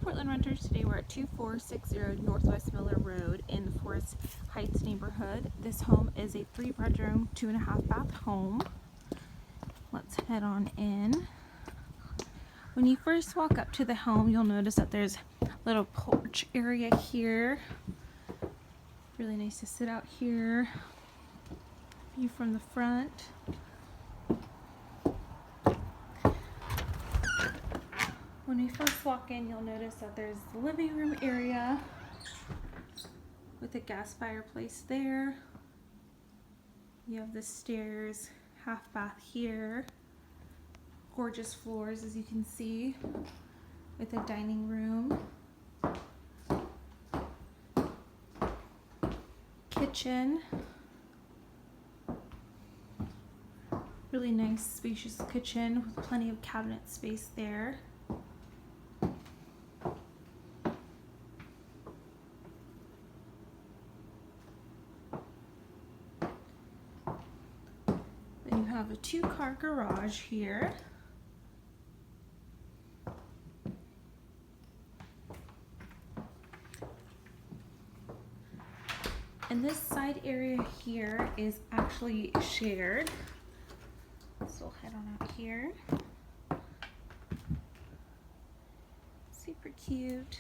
Portland renters. Today we're at 2460 Northwest Miller Road in the Forest Heights neighborhood. This home is a 3-bedroom, 2.5 bath home. Let's head on in. When you first walk up to the home, you'll notice that there's a little porch area here. Really nice to sit out here. View from the front. When we first walk in, you'll notice that there's the living room area with a gas fireplace there. You have the stairs, half bath here. Gorgeous floors, as you can see, with a dining room. Kitchen. Really nice, spacious kitchen with plenty of cabinet space there. Then you have a 2-car garage here. And this side area here is actually shared. So we'll head on out here. Super cute.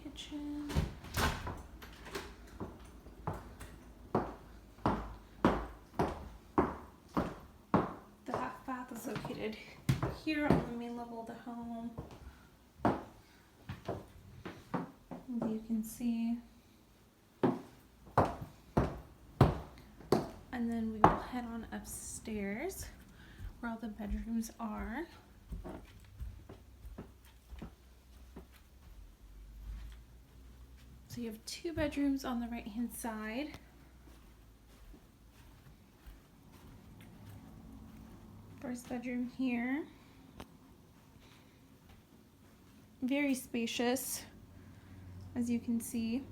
Kitchen. The half bath is located here on the main level of the home. As you can see. And then we will head on upstairs where all the bedrooms are. So you have 2 bedrooms on the right hand side. First bedroom here. Very spacious, as you can see.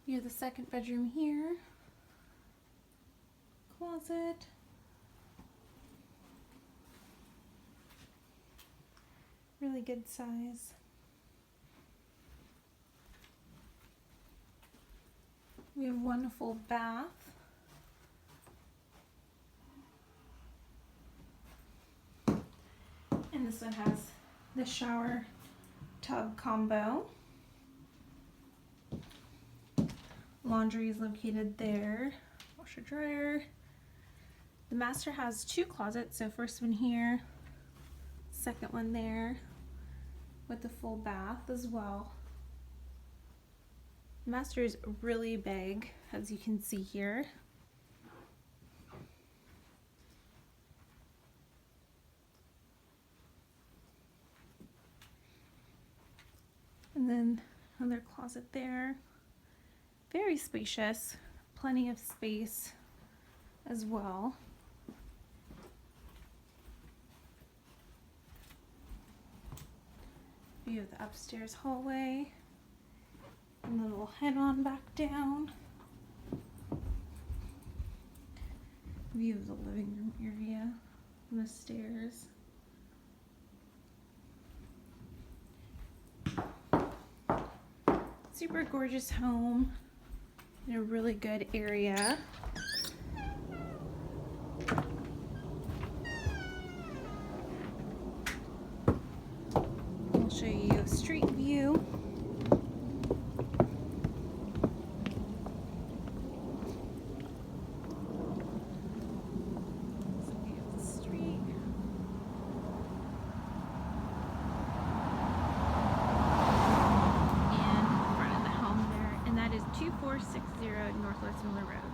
You have the second bedroom here. Closet. Really good size. We have a wonderful bath. And this one has the shower tub combo. Laundry is located there. Washer dryer. The master has 2 closets, so first one here, second one there, with the full bath as well. The master is really big, as you can see here. And then another closet there. Very spacious, plenty of space as well. View of the upstairs hallway. And then we'll head on back down. View of the living room area and the stairs. Super gorgeous home in a really good area. I'll show you a street view. And front of the home there, and that is 2460 Northwest Miller Road.